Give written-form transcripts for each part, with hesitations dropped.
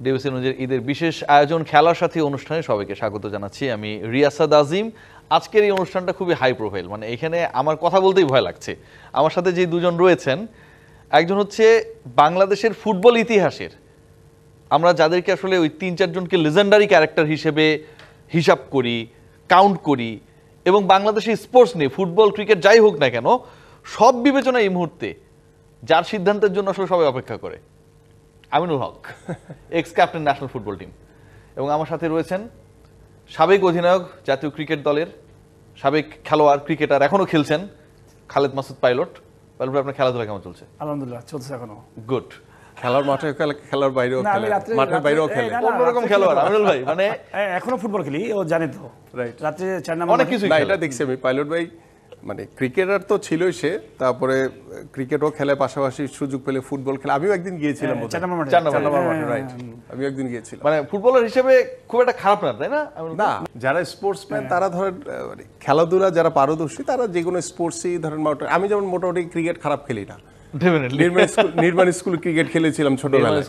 DBC নিউজের ঈদের বিশেষ আয়োজন খেলার সাথী অনুষ্ঠানে সবাইকে স্বাগত জানাচ্ছি। আমি রিয়াসাদ আজিম। আজকের এই অনুষ্ঠানটা খুবই হাই প্রোফাইল, মানে এখানে আমার কথা বলতেই ভয় লাগছে। আমার সাথে যে দুজন রয়েছেন, একজন হচ্ছে বাংলাদেশের ফুটবল ইতিহাসের, আমরা যাদেরকে আসলে ওই ৩-৪ জনকে লেজেন্ডারি ক্যারেক্টার হিসেবে হিসাব করি, কাউন্ট করি, এবং বাংলাদেশের স্পোর্টস নিয়ে ফুটবল ক্রিকেট যাই হোক না কেন সব বিবেচনা এই মুহূর্তে যার সিদ্ধান্তের জন্য আসলে সবাই অপেক্ষা করে, Aminul Haque, ex captain national football team. এবং আমার সাথে রয়েছেন সাবেক অধিনায়ক জাতীয় ক্রিকেট দলের, সাবেক খেলোয়াড়, ক্রিকেটার, এখনো খেলছেন, খালেদ মাসুদ পাইলট। পাইলট ভাই, আপনার খেলাধুলা কেমন চলছে? আলহামদুলিল্লাহ, চলছে এখনো। গুড। খেলার মাঠে খেলে, খেলার বাইরেও খেলে, মাঠের বাইরেও খেলে, অন্যরকম খেলোয়াড় আমিনুল ভাই। মানে এখনো ফুটবল খেলি, ও জানে তো। রাইট। রাতে 4 নাম্বার অনেক কিছু এটা দেখছি আমি। পাইলট ভাই মানে ক্রিকেটার তো ছিলই সে, তারপরে ক্রিকেটও খেলে, পাশাপাশি সুযোগ পেলে ফুটবল খেলে। আমিও একদিন গিয়েছিলাম 4 নাম্বার মাঠে। 4 নাম্বার মাঠে, রাইট। আমিও একদিন গিয়েছিলাম। মানে ফুটবলার হিসেবে খুব একটা খারাপ না, তাই না? না, যারা স্পোর্টসম্যান তারা ধরেন মানে খেলাধুলা যারা পারদর্শী তারা যে কোনো স্পোর্টসই ধরেন। আমি যেমন মোটামুটি ক্রিকেট খারাপ খেলি না। নির্মাণ স্কুল ক্রিকেট খেলেছিলাম ছোটবেলায়।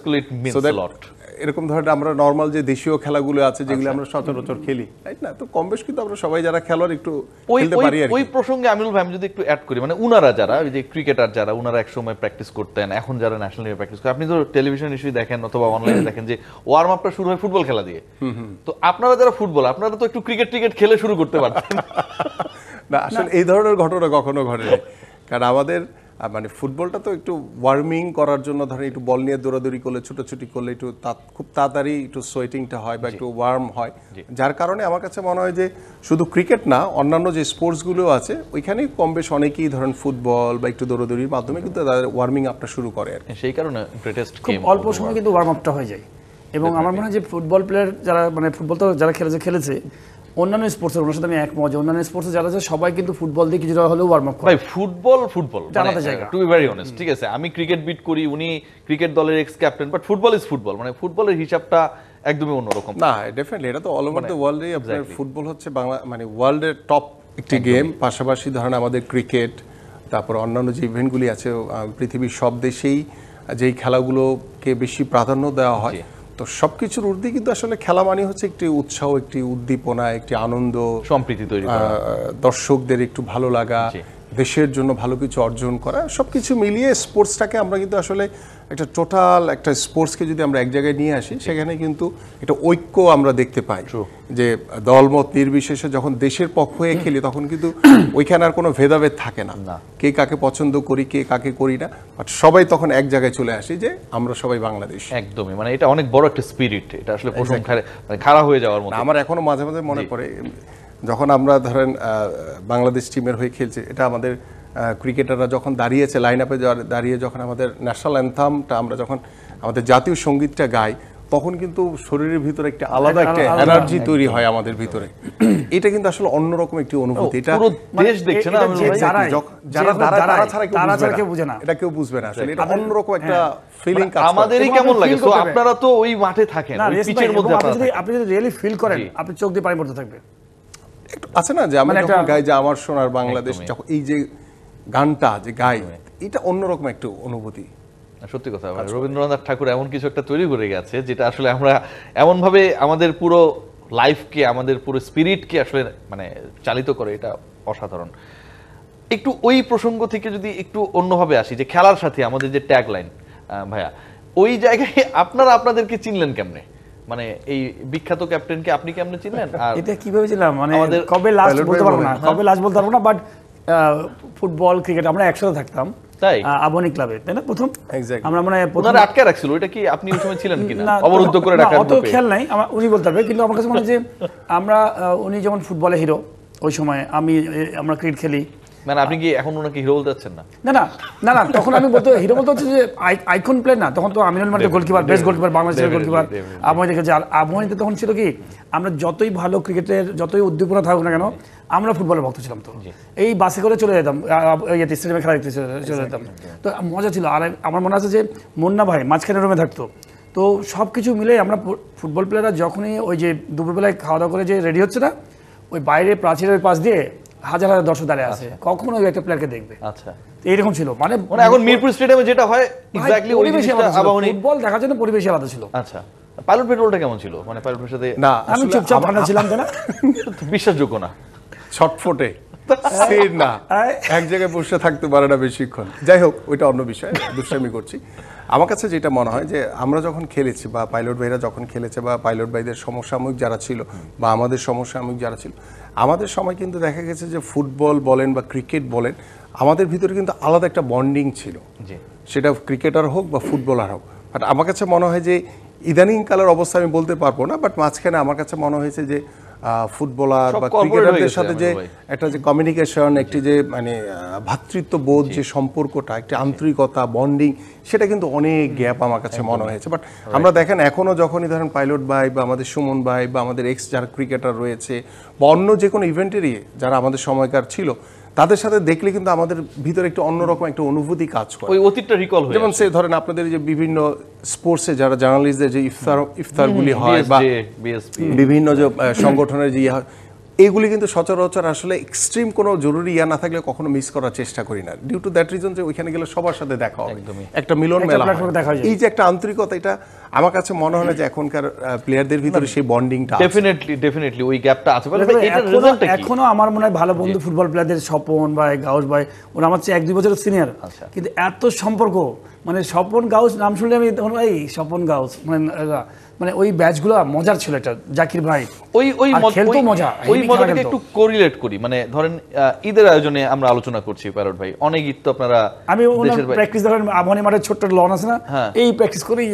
এরকম ধরেন আমরা নরমাল যে দেশীয় খেলাগুলো আছে যেগুলো আমরা সচরাচর খেলি, রাইট না? তো কম বেশ কিন্তু আমরা সবাই যারা খেলোয়াড় একটু খেলতে পারি আর কি। ওই প্রসঙ্গে আমিনুল ভাই আমি যদি একটু অ্যাড করি, মানে উনারা যারা ওই যে ক্রিকেটার যারা, উনারা একসময় প্র্যাকটিস করতেন, এখন যারা ন্যাশনাল লেভেলে প্র্যাকটিস করেন, আপনি তো টেলিভিশন নিশ্চয়ই দেখেন অথবা অনলাইনে দেখেন যে ওয়ার্ম আপটা শুরু হয় ফুটবল খেলা দিয়ে। তো আপনারা যারা ফুটবল, আপনারা তো একটু ক্রিকেট খেলে শুরু করতে পারতেন। না, আসলে এই ধরনের ঘটনা কখনো ঘটেনি, কারণ আমাদের মানে ফুটবলটা তো একটু ওয়ার্মিং করার জন্য ধরেন একটু বল নিয়ে দৌড়াদৌড়ি করলে, ছুটোছুটি করলে একটু খুব তাড়াতাড়ি একটু সোয়েটিংটা হয় বা একটু ওয়ার্ম হয়, যার কারণে আমার কাছে মনে হয় যে শুধু ক্রিকেট না, অন্যান্য যে স্পোর্টসগুলো আছে ওইখানেই কম বেশ অনেকেই ধরেন ফুটবল বা একটু দৌড়াদৌড়ির মাধ্যমে কিন্তু তাদের ওয়ার্মিং আপটা শুরু করে আর সেই কারণে গ্রেটেস্ট খুব অল্প সময় কিন্তু ওয়ার্ম আপটা হয়ে যায়। এবং আমার মনে হয় যে ফুটবল প্লেয়ার যারা, মানে ফুটবল তো যারা খেলেছে অন্যান্য স্পোর্টসের, ওনার সাথে আমি একমত যে অন্যান্য স্পোর্টসে যারা আছে সবাই কিন্তু ফুটবল দিয়ে কিছুটা হলেও ওয়ার্ম আপ করে। ভাই football to be very honest, ঠিক আছে, আমি ক্রিকেট বিট করি, উনি ক্রিকেট দলের ex captain, but football is football. মানে ফুটবলের হিসাবটা একদমই অন্যরকম। না, ডেফিনেটলি এটা তো অল ওভার দ্য ওয়ার্ল্ডে আপনার ফুটবল হচ্ছে বাংলা মানে ওয়ার্ল্ডের টপ একটি গেম। পাশাপাশি ধরেন আমাদের ক্রিকেট, তারপর অন্যান্য যে ইভেন্টগুলি আছে পৃথিবীর সব দেশেই যেই খেলাগুলোকে বেশি প্রাধান্য দেওয়া হয়, তো সবকিছুর ঊর্ধ্বে কিন্তু আসলে খেলা মানে হচ্ছে একটি উৎসাহ, একটি উদ্দীপনা, একটি আনন্দ, সম্প্রীতি তৈরি করা, দর্শকদের একটু ভালো লাগা, দেশের জন্য ভালো কিছু অর্জন করা, সবকিছু মিলিয়ে স্পোর্টসটাকে আমরা কিন্তু আসলে একটা টোটাল একটা স্পোর্টসকে যদি আমরা এক জায়গায় নিয়ে আসি, সেখানে কিন্তু একটা ঐক্য আমরা দেখতে পাই যে দলমত নির্বিশেষে যখন দেশের পক্ষ হয়ে খেলি তখন কিন্তু ওইখানে আর কোনো ভেদাভেদ থাকে না, কে কাকে পছন্দ করি, কে কাকে করি না, বাট সবাই তখন এক জায়গায় চলে আসি যে আমরা সবাই বাংলাদেশ। একদমই, মানে এটা অনেক বড় একটা স্পিরিট, এটা আসলে খাড়া হয়ে যাওয়ার মতো। আমার এখনো মাঝে মাঝে মনে পড়ে যখন আমরা ধরেন বাংলাদেশ টিমের হয়ে খেলছি, এটা আমাদের ক্রিকেটাররা যখন দাঁড়িয়েছে লাইন আপে দাঁড়িয়ে, যখন আমাদের ন্যাশনাল অ্যান্থামটা আমরা যখন আমাদের জাতীয় সঙ্গীতটা গাই, তখন কিন্তু শরীরের ভিতরে একটা আলাদা একটা এনার্জি তৈরি হয় আমাদের ভিতরে। এটা কিন্তু আসলে অন্যরকম একটি অনুভূতি। এটা দেশ দেখছে না, যারা কেউ বুঝে না, এটা কেউ বুঝবে না, আসলে এটা অন্যরকম একটা ফিলিং কাজ করে। আমাদেরই কেমন লাগে। তো আপনারা তো ওই মাঠে থাকেন, ওই পিচের মধ্যে, আপনি যদি রিয়েলি ফিল করেন, আপনি চোখ দিয়ে পানি পড়তে থাকবে। আছে না যে আমি যখন গাই যে আমার সোনার বাংলাদেশ, যখন এই যে গানটা যে গাই, এটা অন্যরকম একটা অনুভূতি। সত্যি কথা, রবীন্দ্রনাথ ঠাকুর এমন কিছু একটা তৈরি করে গেছে যেটা আসলে আমরা এমন ভাবে আমাদের পুরো লাইফকে, আমাদের পুরো স্পিরিটকে আসলে মানে চালিত করে, এটা অসাধারণ। একটু ওই প্রসঙ্গ থেকে যদি একটু অন্যভাবে আসি, যে খেলার সাথে আমাদের যে ট্যাগ লাইন, ভাইয়া ওই জায়গায় আপনারা আপনাদেরকে চিনলেন কেমনে? মানে এই বিখ্যাত ক্যাপ্টেনকে আপনি কেমনে চিনলেন? আর এটা কিভাবে ছিলাম, মানে কবে লাস্ট বলতে পারবো না, বাট ফুটবল ক্রিকেট আমরা একসাথে থাকতাম, তাই আবনি ক্লাবে, তাই না? প্রথম আমরা মানে ওনারা আটকে রাখছিল, ওইটা কি আপনি ওই সময় ছিলেন কিনা? অবরুদ্ধ করে রাখার অত খেয়াল নাই, উনি বলতে হবে, কিন্তু আমার কাছে মনে হয় যে আমরা, উনি যেমন ফুটবলে হিরো ওই সময়, আমরা ক্রিকেট খেলি। মানে আপনি কি এখন ওনাকে হিরো বলতে যাচ্ছেন? না, তখন আমি বলতে হিরো বলতে হচ্ছে যে আইকন প্লেয়ার না, তখন তো Aminul Martin goalkeeper, best goalkeeper, বাংলাদেশের গোলকিপার আবহাওয়া দেখেছি। আর আবহাওয়াতে তখন ছিল কি, আমরা যতই ভালো ক্রিকেটের যতই উদ্দীপনা থাকুক না কেন, আমরা ফুটবলের ভক্ত ছিলাম। তো এই বাসে করে চলে যেতাম, স্টেডিয়ামে খেলা দেখতে চলে যেতাম, তো মজা ছিল। আর আমার মনে আছে যে মুন্না ভাই মাঝখানে রুমে থাকতো, তো সব কিছু মিলে আমরা ফুটবল প্লেয়াররা যখনই ওই যে দুপুরবেলায় খাওয়া দাওয়া করে যে রেডি হচ্ছে না, ওই বাইরে প্রাচীরের পাশ দিয়ে হাজার হাজার দর্শক দাঁড়িয়ে আছে, কখন ওই একটা প্লেয়ারকে দেখবে। আচ্ছা, এইরকম ছিল। মানে এখন মিরপুর স্টেডিয়ামে যেটা হয় এক্স্যাক্টলি ওই জিনিসটা, ফুটবল দেখার জন্য পরিবেশ আলাদা ছিল। আচ্ছা, পাইলট ভাই রোলটা কেমন ছিল, মানে পাইলট ভাইয়ের সাথে না আমি আসলে চুপচাপ ঠান্ডা ছিলাম তাই না? বিশ্বাসযোগ্য না। ছটফটে স্থির না, এক জায়গায় বসে থাকতে পারে না বেশিক্ষণ। যাই হোক, ওইটা অন্য বিষয়, দুষ্টামি করছি। আমার কাছে যেটা মনে হয় যে আমরা যখন খেলেছি বা পাইলট ভাইরা যখন খেলেছে বা পাইলট ভাইদের সমসাময়িক যারা ছিল বা আমাদের সমসাময়িক যারা ছিল, আমাদের সময় কিন্তু দেখা গেছে যে ফুটবল বলেন বা ক্রিকেট বলেন, আমাদের ভিতরে কিন্তু আলাদা একটা বন্ডিং ছিল, সেটা ক্রিকেটার হোক বা ফুটবলার হোক। বাট আমার কাছে মনে হয় যে ইদানিং কালের অবস্থা আমি বলতে পারবো না, বাট মাঝখানে আমার কাছে মনে হয়েছে যে ফুটবলার বা ক্রিকেটারদের সাথে যে একটা যে কমিউনিকেশন, একটি যে মানে ভ্রাতৃত্ববোধ, যে সম্পর্কটা, একটি আন্তরিকতা, বন্ডিং, সেটা কিন্তু অনেক গ্যাপ আমার কাছে মনে হয়েছে। বাট আমরা দেখেন এখনো যখনই ধরেন পাইলট ভাই বা আমাদের সুমন ভাই বা আমাদের এক্স যারা ক্রিকেটার রয়েছে বা অন্য যে কোনো ইভেন্টেরই যারা আমাদের সময়কার ছিল, তাদের সাথে দেখলে কিন্তু আমাদের ভিতরে একটা অন্যরকম একটা অনুভূতি কাজ করে, ওই অতীতটা রিকল হয়। যেমন সে ধরেন আপনাদের যে বিভিন্ন স্পোর্টসে যারা জার্নালিস্টদের যে ইফতারগুলি হয় বা বিভিন্ন যে সংগঠনের যে এইগুলি কিন্তু সচরাচর আসলে এক্সট্রিম কোনো জরুরি ইয়া না থাকলে কখনো মিস করার চেষ্টা করি না, ডিউ টু দ্যাট রিজন যে ওইখানে গেলে সবার সাথে দেখা হবে, একটা মিলন মেলা হয়। এই যে একটা আন্তরিকতা, এটা আমার কাছে মনে হয় না যে এখনকার প্লেয়ারদের ভিতরে সেই বন্ডিংটা ডেফিনেটলি ওই গ্যাপটা আছে। এখনো আমার মনে হয় ভালো বন্ধু ফুটবল প্লেয়ারদের স্বপন ভাই, গাউস ভাই, ওরা আমার চেয়ে 1-2 বছরের সিনিয়র, কিন্তু এত সম্পর্ক, মানে স্বপন গাউস নাম শুনলে আমি তখন এই স্বপন গাউস মানে ওই ব্যাচগুলো মজার ছিল। এটা জাকির ভাই ওই খেলতো মজা, ওই মজাটাকে একটু কোরিলেট করি। মানে ধরেন ঈদের আয়োজনে আমরা আলোচনা করছি পাইলট ভাই, অনেক ঈদ তো আপনারা, আমি প্র্যাকটিস ধরেন আবহানী মাঠের ছোট্ট লন আছে না, এই প্র্যাকটিস করেই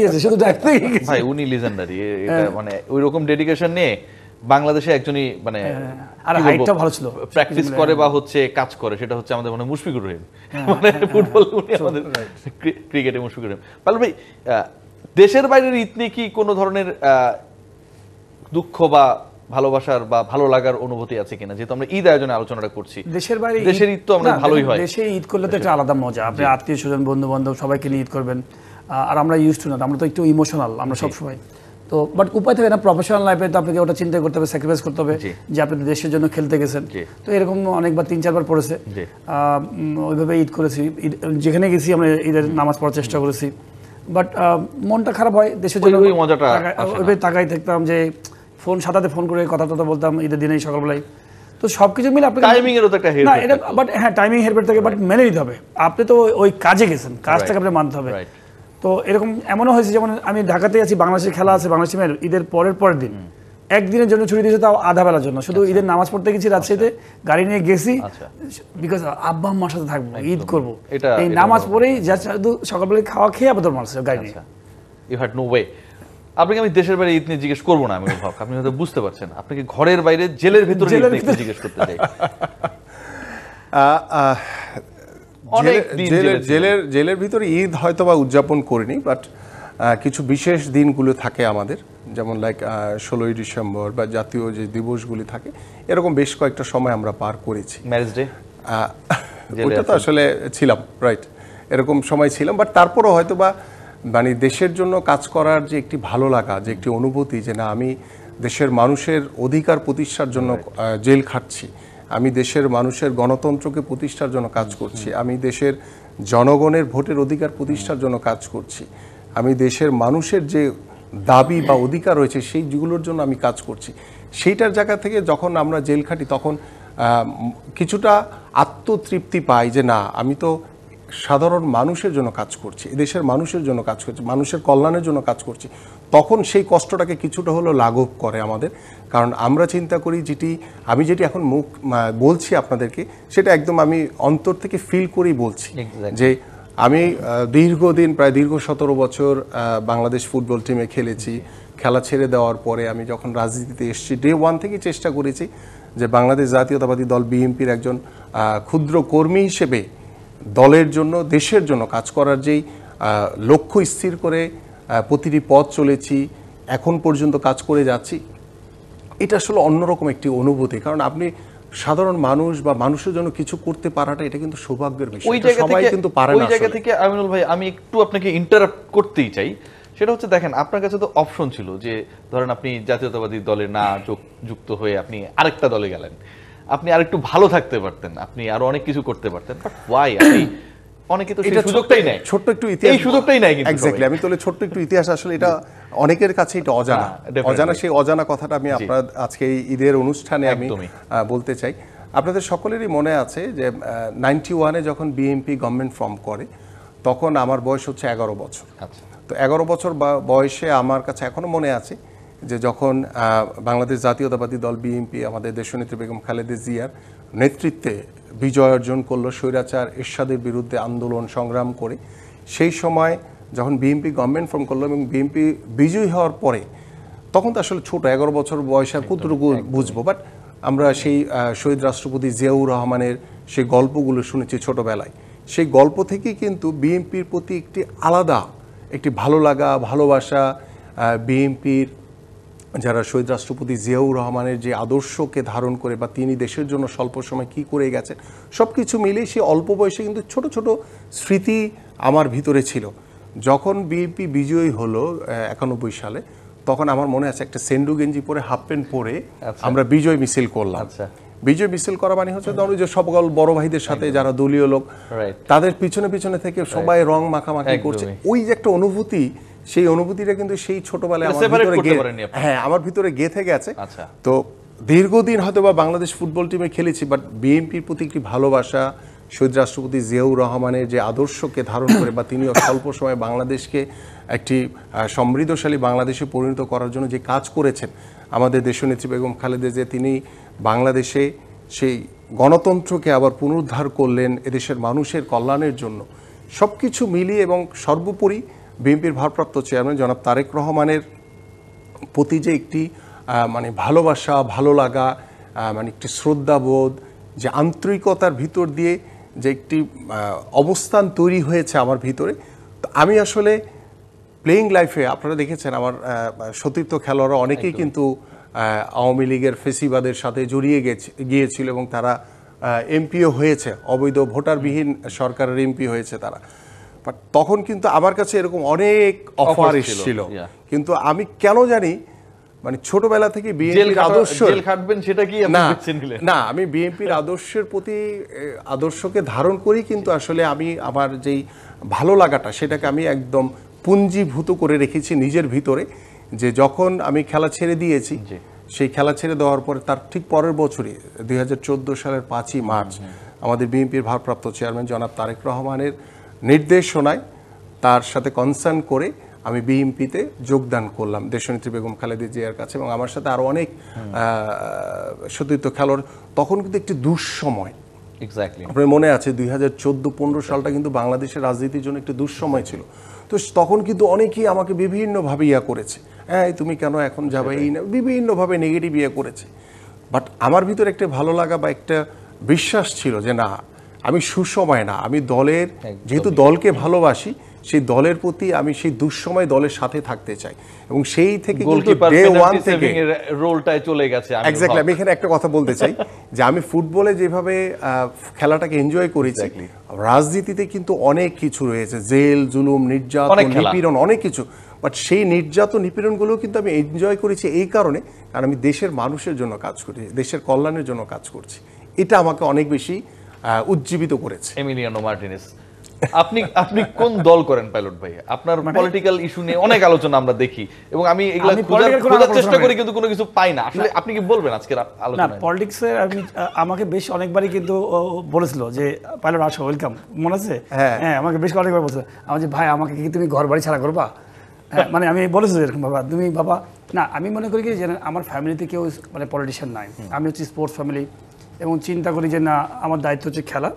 যাচ্ছে শুধু দেখতেই ভাই, উনি লিজেন্ডারি। এটা মানে ওই রকম ডেডিকেশন নিয়ে বাংলাদেশে একজনই মানে আর হাইটটা ভালো ছিল, প্র্যাকটিস করে বা হচ্ছে কাজ করে, সেটা হচ্ছে আমাদের মানে মুশফিকুর রহিম, মানে ফুটবল উনি আমাদের, ক্রিকেটে মুশফিকুর রহিম। পাইলট ভাই, দেশের বাইরের ঈদ নিয়ে কি কোনো ধরনের দুঃখ বা ভালোবাসার বা ভালো লাগার অনুভূতি আছে কিনা? যেহেতু আমরা ঈদ আয়োজনে আলোচনাটা করছি, দেশের বাইরে দেশের ঈদ তো আমাদের ভালোই হয়। দেশে ঈদ করলে তো একটা আলাদা মজা, আপনি আত্মীয় স্বজন বন্ধু বান্ধব সবাইকে নিয়ে ঈদ করবেন। আর আমরা ইউজ টু না, আমরা তো একটু ইমোশনাল আমরা সবসময়, তো বাট উপায় থাকে না, প্রফেশনাল লাইফে তো আপনাকে ওটা চিন্তা করতে হবে, স্যাক্রিফাইস করতে হবে যে আপনি দেশের জন্য খেলতে গেছেন। তো এরকম অনেকবার 3-4 বার পড়েছে, ওইভাবে ঈদ করেছি, যেখানে গেছি আমরা ঈদের নামাজ পড়ার চেষ্টা করেছি। বাট মনটা খারাপ হয় দেশের জন্য, ওইভাবে তাকাই থাকতাম যে ফোন সাথে ফোন করে কথা বলতাম ঈদের দিনেই সকালবেলায়। তো সবকিছু মিলে আপনি টাইমিং এরও তো একটা হেরফের, না এটা বাট হ্যাঁ টাইমিং হেরফের থাকে, বাট মেনে নিতে হবে, আপনি তো ওই কাজে গেছেন, কাজটাকে আপনি মানতে হবে। তো এরকম এমনও হয়েছে, যেমন আমি ঢাকাতে আছি, বাংলাদেশের খেলা আছে, বাংলাদেশ টিমের ঈদের পরের দিন একদিনের জন্য ছুটি দিয়েছে, তাও আধা বেলার জন্য, শুধু ঈদের নামাজ পড়তে গেছি রাজশাহীতে, গাড়ি নিয়ে গেছি, বিকজ আব্বা আম্মার সাথে থাকবো, ঈদ করবো, এই নামাজ পড়েই যা শুধু সকালবেলায় খাওয়া খেয়ে আবার দৌড় মারছে গাড়ি নিয়ে। You had no way. আপনাকে আমি দেশের বাইরে ঈদ নিয়ে জিজ্ঞেস করবো না, আমি ভাব আপনি হয়তো বুঝতে পারছেন, আপনাকে ঘরের বাইরে জেলের ভিতরে জিজ্ঞেস করতে চাই। জেলের ভিতরে ঈদ হয়তো বা উদযাপন করিনি, বাট কিছু বিশেষ দিনগুলো থাকে আমাদের, যেমন লাইক 16ই ডিসেম্বর বা জাতীয় যে দিবসগুলি থাকে, এরকম বেশ কয়েকটা সময় আমরা পার করেছি। ম্যারেজ ডে ওইটা তো আসলে ছিলাম, রাইট, এরকম সময় ছিলাম। বাট তারপরও হয়তো বা মানে দেশের জন্য কাজ করার যে একটি ভালো লাগা, যে একটি অনুভূতি, যে না আমি দেশের মানুষের অধিকার প্রতিষ্ঠার জন্য জেল খাটছি, আমি দেশের মানুষের গণতন্ত্রকে প্রতিষ্ঠার জন্য কাজ করছি, আমি দেশের জনগণের ভোটের অধিকার প্রতিষ্ঠার জন্য কাজ করছি, আমি দেশের মানুষের যে দাবি বা অধিকার রয়েছে সেইগুলোর জন্য আমি কাজ করছি, সেইটার জায়গা থেকে যখন আমরা জেল খাটি তখন কিছুটা আত্মতৃপ্তি পাই যে না আমি তো সাধারণ মানুষের জন্য কাজ করছি, দেশের মানুষের জন্য কাজ করছি, মানুষের কল্যাণের জন্য কাজ করছি। তখন সেই কষ্টটাকে কিছুটা হলেও লাঘব করে আমাদের, কারণ আমরা চিন্তা করি আমি যেটি এখন মুখ বলছি আপনাদেরকে, সেটা একদম আমি অন্তর থেকে ফিল করেই বলছি যে আমি দীর্ঘদিন প্রায় দীর্ঘ 17 বছর বাংলাদেশ ফুটবল টিমে খেলেছি। খেলা ছেড়ে দেওয়ার পরে আমি যখন রাজনীতিতে এসেছি, ডে 1 থেকেই চেষ্টা করেছি যে বাংলাদেশ জাতীয়তাবাদী দল বিএনপির একজন ক্ষুদ্র কর্মী হিসেবে দলের জন্য, দেশের জন্য কাজ করার যেই লক্ষ্য স্থির করে প্রতিটি পথ চলেছি, এখন পর্যন্ত কাজ করে যাচ্ছি, এটা আসলে অন্যরকম একটি অনুভূতি। কারণ আপনি সাধারণ মানুষ বা মানুষের জন্য কিছু করতে পারাটা এটা কিন্তু সৌভাগ্যের বিষয়, সবাই কিন্তু পারে না। ওই জায়গা থেকে আমিনুল ভাই আমি একটু আপনাকে ইন্টারাপ্ট করতেই চাই। সেটা হচ্ছে দেখেন আপনার কাছে তো অপশন ছিল যে ধরেন আপনি জাতীয়তাবাদী দলে না যুক্ত হয়ে আপনি আরেকটা দলে গেলেন, আপনি আরেকটু ভালো থাকতে পারতেন, আপনি আরো অনেক কিছু করতে পারতেন, বাট ওয়াই আপনি অনেকে তো সেই সুযোগটাই নেয়, ছোট্ট একটু ইতিহাস, এই সুযোগটাই নেয় কিন্তু এক্স্যাক্টলি। আমি তাহলে ছোট্ট একটু ইতিহাস, আসলে এটা অনেকের কাছে এটা অজানা, অজানা। সেই অজানা কথাটা আমি আপনার আজকে এই ঈদের অনুষ্ঠানে আমি বলতে চাই। আপনাদের সকলেরই মনে আছে যে 91-এ যখন বিএনপি গভর্নমেন্ট ফর্ম করে, তখন আমার বয়স হচ্ছে 11 বছর। তো 11 বছর বয়সে আমার কাছে এখনো মনে আছে যে যখন বাংলাদেশ জাতীয়তাবাদী দল বিএনপি আমাদের দেশনেত্রী বেগম খালেদা জিয়ার নেতৃত্বে বিজয় অর্জন করলো, স্বৈরাচার এরশাদের বিরুদ্ধে আন্দোলন সংগ্রাম করে, সেই সময় যখন বিএনপি গভর্নমেন্ট ফর্ম করলো এবং বিএনপি বিজয়ী হওয়ার পরে, তখন তো আসলে ছোট 11 বছর বয়সে আর কতটুকু বুঝবো, বাট আমরা সেই শহীদ রাষ্ট্রপতি জিয়াউর রহমানের সেই গল্পগুলো শুনেছি ছোটবেলায়। সেই গল্প থেকেই কিন্তু বিএনপির প্রতি একটি আলাদা একটি ভালো লাগা, ভালোবাসা, বিএনপির যারা শহীদ রাষ্ট্রপতি জিয়াউর রহমানের যে আদর্শকে ধারণ করে বা তিনি দেশের জন্য স্বল্প সময় কী করে গেছেন, সব কিছু মিলিয়ে সেই অল্প বয়সে কিন্তু ছোট ছোট স্মৃতি আমার ভিতরে ছিল। যখন বিএনপি বিজয়ী হলো 91 সালে, তখন আমার মনে আছে একটা সেন্ডু গেঞ্জি পরে হাফ প্যান্ট পরে আমরা বিজয় মিছিল করলাম। বিজয় মিছিল করা মানে হচ্ছে ধরো যে সকল বড় ভাইদের সাথে যারা দলীয় লোক, তাদের পিছনে পিছনে থেকে সবাই রং মাখামাখি করছে, ওই যে একটা অনুভূতি, সেই অনুভূতিটা কিন্তু সেই ছোটবেলায় আমার ভিতরে গেঁথে গেছে। তো দীর্ঘদিন হয়তো বা বাংলাদেশ ফুটবল টিমে খেলেছি, বাট বিএনপির প্রতি একটি ভালোবাসা, শহীদ রাষ্ট্রপতি জিয়াউর রহমানের যে আদর্শকে ধারণ করে বা তিনি স্বল্প সময়ে বাংলাদেশকে একটি সমৃদ্ধশালী বাংলাদেশে পরিণত করার জন্য যে কাজ করেছেন, আমাদের দেশনেত্রী বেগম খালেদা জিয়া তিনি বাংলাদেশে সেই গণতন্ত্রকে আবার পুনরুদ্ধার করলেন এদেশের মানুষের কল্যাণের জন্য, সব কিছু মিলিয়ে এবং সর্বোপরি বিএনপির ভারপ্রাপ্ত চেয়ারম্যান জনাব তারেক রহমানের প্রতি যে একটি মানে ভালোবাসা, ভালো লাগা, মানে একটি শ্রদ্ধাবোধ, যে আন্তরিকতার ভিতর দিয়ে যে একটি অবস্থান তৈরি হয়েছে আমার ভিতরে। তো আমি আসলে প্লেয়িং লাইফে আপনারা দেখেছেন আমার সতীর্থ খেলোয়াড়রা অনেকেই কিন্তু আওয়ামী লীগের ফেসিবাদের সাথে জড়িয়ে গিয়েছিল এবং তারা এমপিও হয়েছে, অবৈধ ভোটারবিহীন সরকারের এমপি হয়েছে তারা। বাট তখন কিন্তু আমার কাছে এরকম অনেক অফার এসেছিল, কিন্তু আমি কেন জানি মানে ছোটবেলা থেকে বিএনপির আদর্শ না, আমি বিএনপির আদর্শের প্রতি আদর্শকে ধারণ করি, কিন্তু আসলে আমি আমার যেই ভালো লাগাটা সেটাকে আমি একদম পুঞ্জীভূত করে রেখেছি নিজের ভিতরে। যে যখন আমি খেলা ছেড়ে দিয়েছি, সেই খেলা ছেড়ে দেওয়ার পরে তার ঠিক পরের বছরই 2014 সালের 5ই মার্চ আমাদের বিএনপির ভারপ্রাপ্ত চেয়ারম্যান জনাব তারেক রহমানের নির্দেশনায় তার সাথে কনসার্ন করে আমি বিএনপিতে যোগদান করলাম দেশনেত্রী বেগম খালেদা জিয়ার কাছে, এবং আমার সাথে আরও অনেক সতীর্থ খেলোয়াড়। তখন কিন্তু একটি দুঃসময়, আপনার মনে আছে 2014-15 সালটা কিন্তু বাংলাদেশের রাজনীতির জন্য একটি দুঃসময় ছিল। তো তখন কিন্তু অনেকেই আমাকে বিভিন্নভাবে করেছে, হ্যাঁ তুমি কেন এখন যাবে, এই না, বিভিন্নভাবে নেগেটিভ করেছে। বাট আমার ভিতরে একটা ভালো লাগা বা একটা বিশ্বাস ছিল যে না, আমি সুসময় না, আমি দলের যেহেতু দলকে ভালোবাসি, সেই দলের প্রতি আমি সেই দুঃসময় দলের সাথে থাকতে চাই, এবং সেই থেকে কিন্তু ডে ওয়ান থেকে রোলটায় চলে গেছে। এক্স্যাক্টলি, আমি এখানে একটা কথা বলতে চাই যে আমি ফুটবলে যেভাবে খেলাটাকে এনজয় করেছি, রাজনীতিতে কিন্তু অনেক কিছু রয়েছে, জেল জুলুম নির্যাতন নিপীড়ন অনেক কিছু, বাট সেই নির্যাতন নিপীড়নগুলোও কিন্তু আমি এনজয় করেছি এই কারণে, কারণ আমি দেশের মানুষের জন্য কাজ করি, দেশের কল্যাণের জন্য কাজ করছি। এটা আমাকে অনেক বেশি উজ্জীবিত করেছে। এমিলিয়ানো মার্টিনেজ, আপনি কোন দল করেন পাইলট ভাই? আপনার পলিটিক্যাল ইস্যু নিয়ে অনেক আলোচনা আমরা দেখি, এবং আমি এগুলা খোঁজার চেষ্টা করি কিন্তু কোনো কিছু পাই না। আসলে আপনি কি বলবেন আজকের আলোচনায়? না, পলিটিক্সে আমি আমাকে বেশ অনেকবারই কিন্তু বলেছিল যে পাইলট আসো, ওয়েলকাম, মনে আছে? হ্যাঁ, আমাকে বেশ অনেকবার বলছিল, আমার যে ভাই আমাকে কি তুমি ঘর বাড়ি ছাড়া করবা? মানে আমি বলেছি এরকম, বাবা তুমি বাবা না, আমি মনে করি কি যে আমার ফ্যামিলিতে কেউ মানে পলিটিশিয়ান নাই, আমি হচ্ছে স্পোর্টস ফ্যামিলি, এবং চিন্তা করি যে না, আমার দায়িত্ব হচ্ছে খেলা।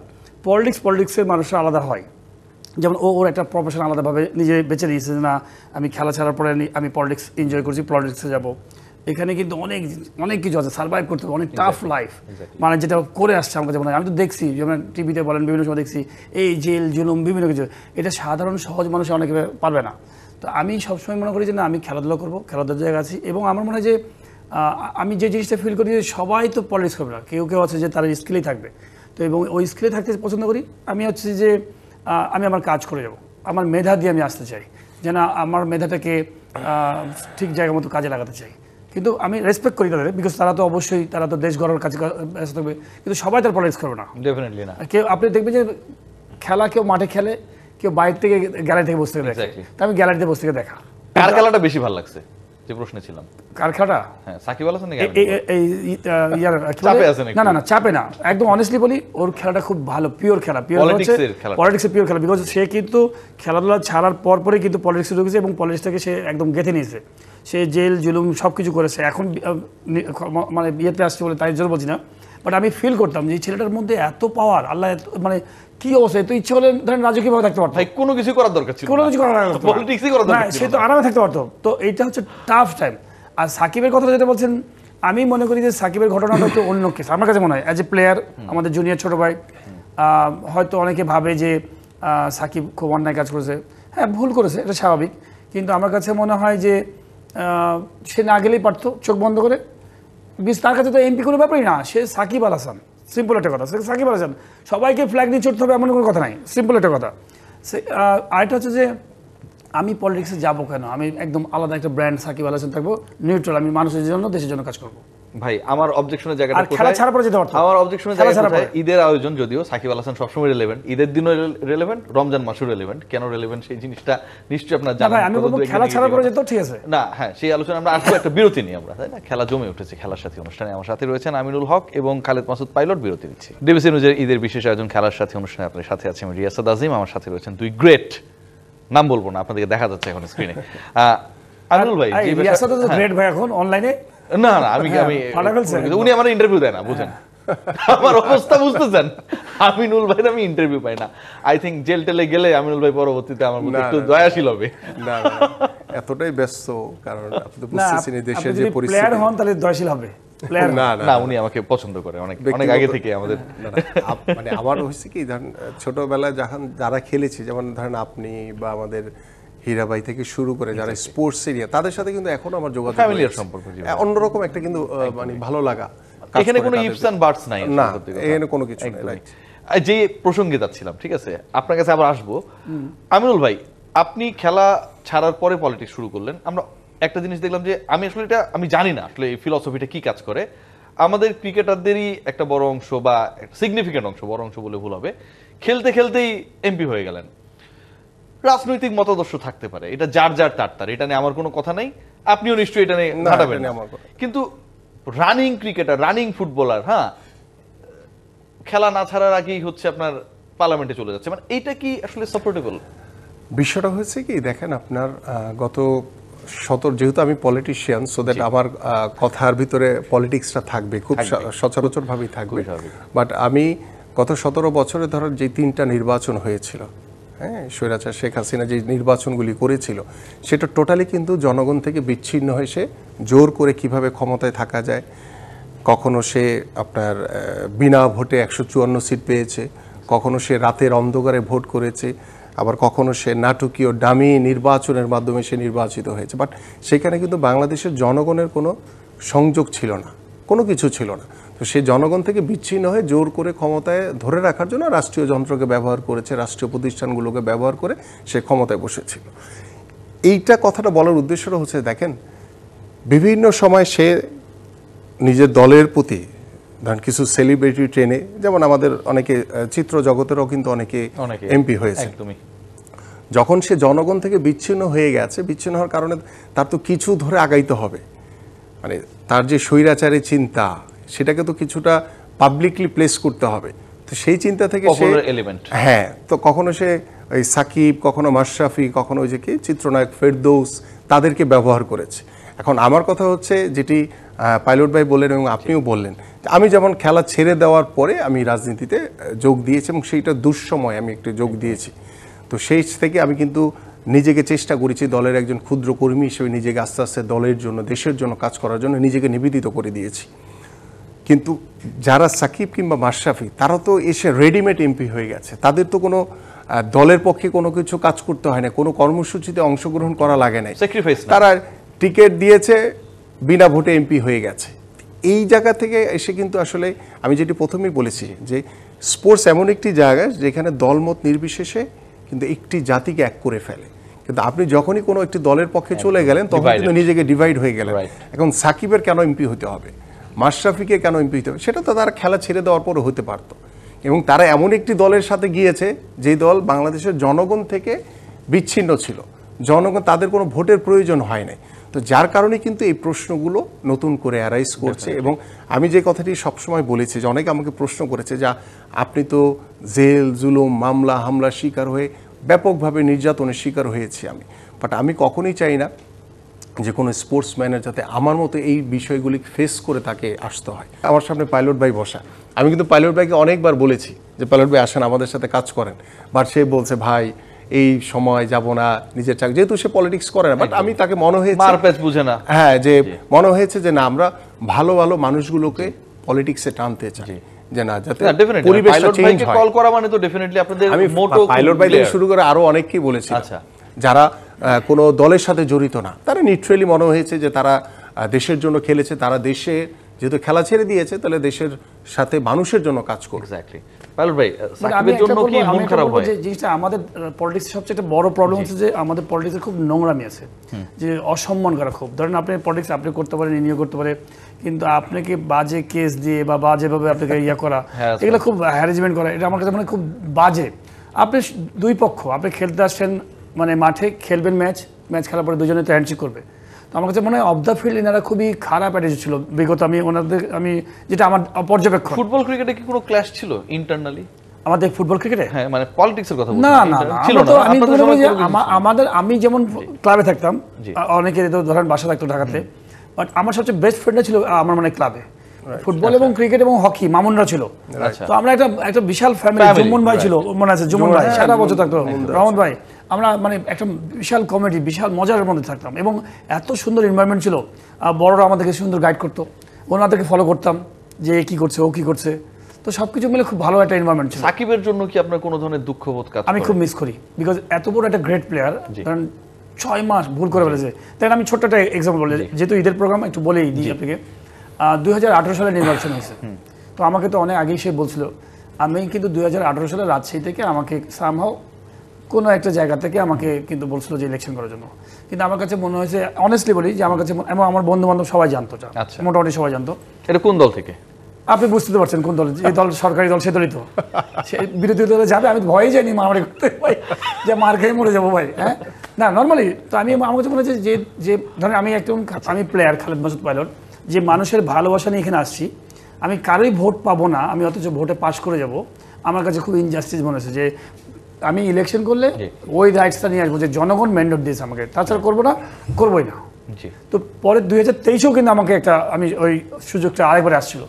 পলিটিক্সের মানুষরা আলাদা হয়, যেমন ওর একটা প্রফেশন আলাদাভাবে নিজে বেছে নিয়েছে না, আমি খেলা ছাড়ার পরে আমি পলিটিক্স এনজয় করছি, পলিটিক্সে যাব। এখানে কিন্তু অনেক কিছু আছে, সার্ভাইভ করতে হবে, অনেক টাফ লাইফ, মানে যেটা করে আসছে আমার কাছে মনে হয়। আমি তো দেখছি, যেমন টিভিতে বলেন বিভিন্ন সময় দেখছি এই জেল জুলুম বিভিন্ন কিছু, এটা সাধারণ সহজ মানুষ অনেকে পারবে না। তো আমি সবসময় মনে করি যে না, আমি খেলাধুলা করবো, খেলাধুলার জায়গা আছি, এবং আমার মনে হয় যে আমি যে জিনিসটা ফিল করি যে সবাই তো পলিটিক্স করবে না, কেউ কেউ আছে যে তার স্কিলেই থাকবে। তো এবং ওই স্কিলে থাকতে পছন্দ করি। আমি হচ্ছে যে আমি আমার কাজ করে যাব, আমার মেধা দিয়ে আমি আসতে চাই, যেন আমার মেধাটাকে ঠিক জায়গা মতো কাজে লাগাতে চাই। কিন্তু আমি রেসপেক্ট করি তাদের, বিকজ তারা তো অবশ্যই তারা তো দেশ গড়ার কাছে ব্যস্ত থাকবে, কিন্তু সবাই তার পলিটিক্স করবে না, ডেফিনেটলি না। কেউ আপনি দেখবেন যে খেলা কেউ মাঠে খেলে, কেউ বাইরে থেকে গ্যালারি থেকে বসে থেকে দেখে। তা আমি গ্যালারিতে বসে থেকে দেখা। কার খেলাটা বেশি ভালো লাগছে যে প্রশ্নে ছিলাম? কার খেলাটা? হ্যাঁ, সাকিব আল হাসান না চাপে না, একদম অনেস্টলি বলি, ওর খেলাটা খুব ভালো, পিওর খেলা, পলিটিক্সের পিওর খেলা। বিকজ সে কিন্তু খেলাধুলা ছাড়ার পরপরই কিন্তু পলিটিক্সে ঢুকেছে এবং পলিটিক্সটাকে সে একদম গেঁথে নিয়েছে। সে জেল জুলুম সব কিছু করেছে, এখন মানে বিয়েতে আসছে বলে তাই জন্য বলছি না, বাট আমি ফিল করতাম যে এই ছেলেটার মধ্যে এত পাওয়ার, আল্লাহ মানে কি অবস্থা, তো ইচ্ছে হলে ধরেন রাজকীয় ভাবে থাকতে পারতো, কোনো কিছু করার দরকার ছিল, কোনো কিছু করার দরকার, সে তো আরামে থাকতে পারতো। তো এইটা হচ্ছে টাফ টাইম। আর সাকিবের কথা যেটা বলছেন, আমি মনে করি যে সাকিবের ঘটনাটা একটু অন্য কেস আমার কাছে মনে হয়। অ্যাজ এ প্লেয়ার, আমাদের জুনিয়র ছোট ভাই, হয়তো অনেকে ভাবে যে সাকিব খুব অন্যায় কাজ করেছে। হ্যাঁ, ভুল করেছে, এটা স্বাভাবিক, কিন্তু আমার কাছে মনে হয় যে সে না গেলেই পারতো চোখ বন্ধ করে। তার কাছে তো এমপি কোনো ব্যাপারই না, সে সাকিব আল হাসান, সিম্পল একটা কথা, সে সাকিব আল হাসান, সবাইকে ফ্ল্যাগ নিয়ে চড়তে হবে এমন কোনো কথা নাই, সিম্পল একটা কথা। সে আরেকটা হচ্ছে যে আমি পলিটিক্সে যাবো কেন, আমি একদম আলাদা একটা ব্র্যান্ড সাকিব আল হাসান থাকবো, নিউট্রাল, আমি মানুষের জন্য দেশের জন্য কাজ করবো। ভাই আমার অবজেকশনের জায়গাটা কোথায়? খেলা ছাড়া পরে যেতে পারতো। আমার অবজেকশনের জায়গা কোথায়? ঈদের আয়োজন যদিও সাকিব আল হাসান সবসময় রিলেভেন্ট, ঈদের দিনও রিলেভেন্ট, রমজান মাসও রিলেভেন্ট। কেন রিলেভেন্ট সেই জিনিসটা নিশ্চয়ই আপনারা জানেন। আমি বলবো খেলা ছাড়া পরে যেত, ঠিক আছে না? হ্যাঁ, সেই আলোচনা আমরা আসবো, একটা বিরতি নিয়ে আমরা, তাই না? খেলা জমে উঠেছে খেলার সাথে অনুষ্ঠানে। আমার সাথে রয়েছেন আমিনুল হক এবং খালেদ মাসুদ পাইলট। বিরতি নিচ্ছি। ডিবিসি নিউজের ঈদের বিশেষ আয়োজন খেলার সাথে অনুষ্ঠানে আপনার সাথে আছে আমি রিয়াসাদ আজিম। আমার সাথে রয়েছেন দুই গ্রেট, নাম বলবো না, আপনাদেরকে দেখা যাচ্ছে এখন স্ক্রিনে। আমিনুল ভাই, রিয়াসাদ তো গ্রেট ভাই এখন অনলাইনে। না উনি আমার ইন্টারভিউ দেয় না, বুঝেন আমার অবস্থা বুঝতেছেন। আমিনুল ভাই আমি ইন্টারভিউ পাই না। আই থিঙ্ক জেল টেলে গেলে আমিনুল ভাই পরবর্তীতে আমার মধ্যে একটু দয়াশীল হবে। না এতটাই ব্যস্ত, কারণ আপনি তো বুঝতেছেন দেশের যে পরিস্থিতি, প্লেয়ার হন তাহলে দয়াশীল হবে। না উনি আমাকে পছন্দ করে অনেক আগে থেকে আমাদের। মানে আমার হচ্ছে কি, ধরেন ছোটবেলায় যখন যারা খেলেছি, যেমন ধরেন আপনি বা আমাদের হীরাবাই থেকে শুরু করে যারা স্পোর্টস এরিয়া, তাদের সাথে কিন্তু এখনো আমার যোগাযোগ, ফ্যামিলিয়ার সম্পর্ক, অন্যরকম একটা কিন্তু মানে ভালো লাগা। এখানে কোনো ইফস এন্ড বাটস নাই, না এখানে কোনো কিছু নাই। যে প্রসঙ্গে যাচ্ছিলাম, ঠিক আছে, আপনার কাছে আবার আসবো। আমিনুল ভাই, আপনি খেলা ছাড়ার পরে পলিটিক্স শুরু করলেন। আমরা একটা জিনিস দেখলাম যে আমি আসলে এটা আমি জানি না আসলে এই ফিলসফিটা কি কাজ করে। আমাদের ক্রিকেটারদেরই একটা বড় অংশ বা সিগনিফিকেন্ট অংশ, বড় অংশ বলে ভুল হবে, খেলতে খেলতেই এমপি হয়ে গেলেন। রাজনৈতিক মতাদর্শ থাকতে পারে, এটা যার যার তার, এটা নিয়ে আমার কোনো কথা নাই, আপনিও নিশ্চয়ই এটা নিয়ে ঘাটাবেন না। কিন্তু রানিং ক্রিকেটার, রানিং ফুটবলার, হ্যাঁ, খেলা না ছাড়ার আগেই হচ্ছে আপনার পার্লামেন্টে চলে যাচ্ছে, মানে এইটা কি আসলে সাপোর্টেবল? বিষয়টা হচ্ছে কি, দেখেন আপনার গত যেহেতু আমি পলিটিশিয়ান, সো দ্যাট আমার কথার ভিতরে পলিটিক্সটা থাকবে, খুব সচরাচর ভাবেই থাকবে। বাট আমি গত 17 বছরে ধরেন যে 3টা নির্বাচন হয়েছিল, হ্যাঁ, স্বৈরাচার শেখ হাসিনা যে নির্বাচনগুলি করেছিল, সেটা টোটালি কিন্তু জনগণ থেকে বিচ্ছিন্ন হয়ে সে জোর করে কিভাবে ক্ষমতায় থাকা যায়। কখনো সে আপনার বিনা ভোটে 154 সিট পেয়েছে, কখনো সে রাতের অন্ধকারে ভোট করেছে, আবার কখনো সে নাটকীয় ডামি নির্বাচনের মাধ্যমে সে নির্বাচিত হয়েছে। বাট সেখানে কিন্তু বাংলাদেশের জনগণের কোনো সংযোগ ছিল না, কোনো কিছু ছিল না। তো সে জনগণ থেকে বিচ্ছিন্ন হয়ে জোর করে ক্ষমতায় ধরে রাখার জন্য রাষ্ট্রীয় যন্ত্রকে ব্যবহার করেছে, রাষ্ট্রীয় প্রতিষ্ঠানগুলোকে ব্যবহার করে সে ক্ষমতায় বসেছিল। এইটা কথাটা বলার উদ্দেশ্যটা হচ্ছে, দেখেন বিভিন্ন সময় সে নিজের দলের প্রতি, ধরেন কিছু সেলিব্রিটি ট্রেনে, যেমন আমাদের অনেকে চিত্র জগতেরও কিন্তু অনেকে এমপি হয়েছে। যখন সে জনগণ থেকে বিচ্ছিন্ন হয়ে গেছে, বিচ্ছিন্ন হওয়ার কারণে তার তো কিছু ধরে আগাইতে হবে, মানে তার যে স্বৈরাচারী চিন্তা সেটাকে তো কিছুটা পাবলিকলি প্লেস করতে হবে। তো সেই চিন্তা থেকে সে, হ্যাঁ, তো কখনো সে ওই সাকিব, কখনো মাশরাফি, কখনো ওই যে কি চিত্রনায়ক ফেরদৌস, তাদেরকে ব্যবহার করেছে। এখন আমার কথা হচ্ছে, যেটি পাইলট ভাই বললেন এবং আপনিও বললেন, আমি যেমন খেলা ছেড়ে দেওয়ার পরে আমি রাজনীতিতে যোগ দিয়েছি এবং সেইটা দুঃসময় আমি একটু যোগ দিয়েছি। তো সেই থেকে আমি কিন্তু নিজেকে চেষ্টা করেছি দলের একজন ক্ষুদ্র কর্মী হিসেবে নিজেকে আস্তে আস্তে দলের জন্য, দেশের জন্য কাজ করার জন্য নিজেকে নিবেদিত করে দিয়েছি। কিন্তু যারা সাকিব কিংবা মাশরাফি, তারা তো এসে রেডিমেড এমপি হয়ে গেছে, তাদের তো কোনো দলের পক্ষে কোনো কিছু কাজ করতে হয় না, কোনো কর্মসূচিতে অংশগ্রহণ করা লাগে নাই, তারা টিকিট দিয়েছে, বিনা ভোটে এমপি হয়ে গেছে। এই জায়গা থেকে এসে কিন্তু আসলে আমি যেটি প্রথমেই বলেছি যে স্পোর্টস এমন একটি জায়গা যেখানে দলমত নির্বিশেষে কিন্তু একটি জাতিকে এক করে ফেলে। কিন্তু আপনি যখনই কোনো একটি দলের পক্ষে চলে গেলেন, তখন কিন্তু নিজেকে ডিভাইড হয়ে গেলেন। এখন সাকিবের কেন এমপি হতে হবে, মাশরাফিকে কেন এমপি হতে হবে, সেটা তো তারা খেলা ছেড়ে দেওয়ার পরও হতে পারতো। এবং তারা এমন একটি দলের সাথে গিয়েছে যেই দল বাংলাদেশের জনগণ থেকে বিচ্ছিন্ন ছিল, জনগণ তাদের কোনো ভোটের প্রয়োজন হয় নাই। তো যার কারণে কিন্তু এই প্রশ্নগুলো নতুন করে অ্যারাইজ করছে। এবং আমি যে কথাটি সবসময় বলেছি যে অনেকে আমাকে প্রশ্ন করেছে যে আপনি তো জেল জুলুম মামলা হামলার শিকার হয়ে ব্যাপকভাবে নির্যাতনের শিকার হয়েছি আমি, বাট আমি কখনোই চাই না যে কোনো স্পোর্টসম্যানের যাতে আমার মতো এই বিষয়গুলি ফেস করে তাকে আসতে হয়। আমার সামনে পাইলট ভাই বসা, আমি কিন্তু পাইলট ভাইকে অনেকবার বলেছি যে পাইলট ভাই আসেন আমাদের সাথে কাজ করেন, বাট সে বলছে ভাই এই সময় যাব না, নিজের চাকরি, যেহেতু সে পলিটিক্স করে না। বাট আমি তাকে মনে হয়েছে মারপ্যাচ বুঝে না, হ্যাঁ, যে মনে হয়েছে যে না আমরা ভালো ভালো মানুষগুলোকে পলিটিক্সে টানতে চাই, যে না যাতে পরিবেশটা চেঞ্জ হয়। কল করা মানে তো ডেফিনেটলি আপনাদের আমি মোটো পাইলট ভাই থেকে শুরু করে আরো অনেককেই বলেছি, আচ্ছা, যারা কোনো দলের সাথে জড়িত না, তারা নিউট্রালি মনে হয়েছে যে তারা দেশের জন্য খেলেছে, তারা দেশে যেহেতু খেলা ছেড়ে দিয়েছে তাহলে দেশের সাথে মানুষের জন্য কাজ করবে। এক্স্যাক্টলি। পাইলট ভাই, আমি সাকিবের জন্য কি মন খারাপ হয়? যে জিনিসটা আমাদের পলিটিক্সের সবচেয়ে একটা বড় প্রবলেম হচ্ছে যে আমাদের পলিটিক্সে খুব নোংরামি আছে, যে অসম্মান করা খুব। ধরেন আপনি পলিটিক্স আপনি করতে পারেন, ইনিও করতে পারে, কিন্তু আপনাকে বাজে কেস দিয়ে বা বাজেভাবে আপনাকে ইয়া করা, এগুলো খুব হ্যারাসমেন্ট করা, এটা আমার কাছে মানে খুব বাজে। আপনি দুই পক্ষ, আপনি খেলতে আসছেন মানে মাঠে খেলবেন, ম্যাচ খেলার পরে দুজনে তো হ্যান্ডশেক করবে। তো আমার কাছে মনে হয় অফ দ্য ফিল্ড এনারা খুবই খারাপ অ্যাটিটিউড ছিল বিগত, আমি যেটা আমার পর্যবেক্ষণ। ফুটবল ক্রিকেটে কি কোনো ক্লাশ ছিল ইন্টারনালি আমাদের ফুটবল ক্রিকেটে? হ্যাঁ, মানে পলিটিক্সের কথা বলছি। না না না, আমি যেমন ক্লাবে থাকতাম, অনেকে ধরেন বাসা থাকতো ঢাকাতে, বাট আমার সবচেয়ে বেস্ট ফ্রেন্ডরা ছিল আমার মানে ক্লাবে ফুটবল এবং ক্রিকেট এবং হকি, মামুনরা ছিল। তো আমরা একটা বিশাল ফ্যামিলি, জুমন ভাই ছিল, মনে আছে জুমন ভাই সারা বছর থাকতো, রহমত ভাই, আমরা মানে একটা বিশাল কমেডি, বিশাল মজার মধ্যে থাকতাম এবং এত সুন্দর এনভায়রনমেন্ট ছিল। বড়রা আমাদেরকে সুন্দর গাইড করতো, ওনাদেরকে ফলো করতাম যে কি করছে ও কি করছে, তো সবকিছু মিলে খুব ভালো একটা এনভায়রনমেন্ট ছিল। সাকিবের জন্য কি আপনার কোনো ধরনের দুঃখবোধ কাজ করে? আমি খুব মিস করি, বিকজ এত বড় একটা গ্রেট প্লেয়ার, কারণ 6 মাস ভুল করে ফেলেছে। তাই আমি ছোট্ট একটা এক্সাম্পল বলি, যেহেতু ঈদের প্রোগ্রাম একটু বলেই দিই আপনাকে। 2018 সালে নির্বাচন হয়েছে, তো আমাকে তো অনেক আগেই সে বলছিল, আমি কিন্তু 2018 সালে রাজশাহী থেকে আমাকে সামহাও কোনো একটা জায়গা থেকে আমাকে কিন্তু বলছিল যে ইলেকশন করার জন্য। কিন্তু আমার কাছে মনে হয়েছে, অনেস্টলি বলি, যে আমার কাছে এবং আমার বন্ধু বান্ধব সবাই জানতো, মোটামুটি সবাই জানতো। এটা কোন দল থেকে? আপনি বুঝতে পারছেন কোন দল, যে দল সরকারি দল সে দলই তো, সে বিরোধী দলে যাবে। আমি ভয়ে যাইনি মারামারি করতে ভাই, যে মার খেয়ে মরে যাবো ভাই, হ্যাঁ না নর্মালি। তো আমার কাছে মনে হচ্ছে যে ধরেন আমি প্লেয়ার খালেদ মাসুদ পাইলট, যে মানুষের ভালোবাসা নিয়ে এখানে আসছি, আমি কারোই ভোট পাবো না, আমি অথচ ভোটে পাশ করে যাব, আমার কাছে খুব ইনজাস্টিস মনে হচ্ছে। যে আমি ইলেকশন করলে ওই রাইটসটা নিয়ে আসবো যে জনগণ ম্যান্ডেট দিয়েছে আমাকে, তাছাড়া করবো না, করবোই না। তো পরে 2023-এও কিন্তু আমাকে আমি ওই সুযোগটা আরেকবার আসছিল,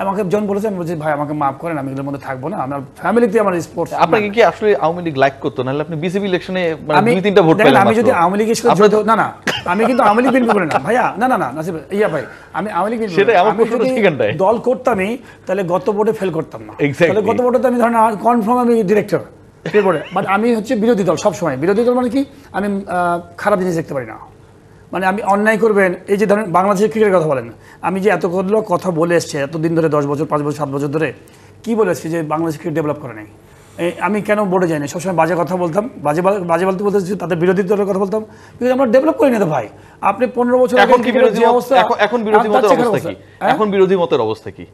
আমাকে জন বলেছে, আমি বলছি ভাই আমাকে মাফ করেন, আমি এগুলোর মধ্যে থাকবো না, আমার ফ্যামিলিতে আমার স্পোর্টস। আপনাকে কি আসলে আওয়ামী লীগ লাইক করতো, নাহলে আপনি বিসিবি ইলেকশনে মানে 2-3টা ভোট পেলেন? আমি যদি আওয়ামী লীগের সাথে না না, আমি কিন্তু আওয়ামী লীগ বিএনপি করে না ভাইয়া, না না না নাসিব ইয়া ভাই, আমি আওয়ামী লীগ দল করতামই, তাহলে গত ভোটে ফেল করতাম না। তাহলে গত ভোটে আমি ধরেন কনফার্ম আমি ডিরেক্টর ফেল করে, বাট আমি হচ্ছে বিরোধী দল সবসময়। বিরোধী দল মানে কি, আমি খারাপ জিনিস দেখতে পারি না, মানে আমি অন্যায় করবেন। এই যে ধরেন বাংলাদেশের ক্রিকেটের কথা বলেন, আমি যে এতগুলো কথা বলে এসছি এতদিন ধরে, 10 বছর 5 বছর 7 বছর ধরে, কি বলে এসছি যে বাংলাদেশ ক্রিকেট ডেভেলপ করে নাই। আমি কেন বোর্ডে যাইনি, সবসময় বাজে কথা বলতাম, বাজে বলতে তাদের বিরোধী দলের কথা বলতাম, কিন্তু আমরা ডেভেলপ করি না তো ভাই। আপনি 15 বছর এখন কি বিরোধী অবস্থা, এখন বিরোধী মতের অবস্থা কি? এখন বিরোধী মতের অবস্থা কি?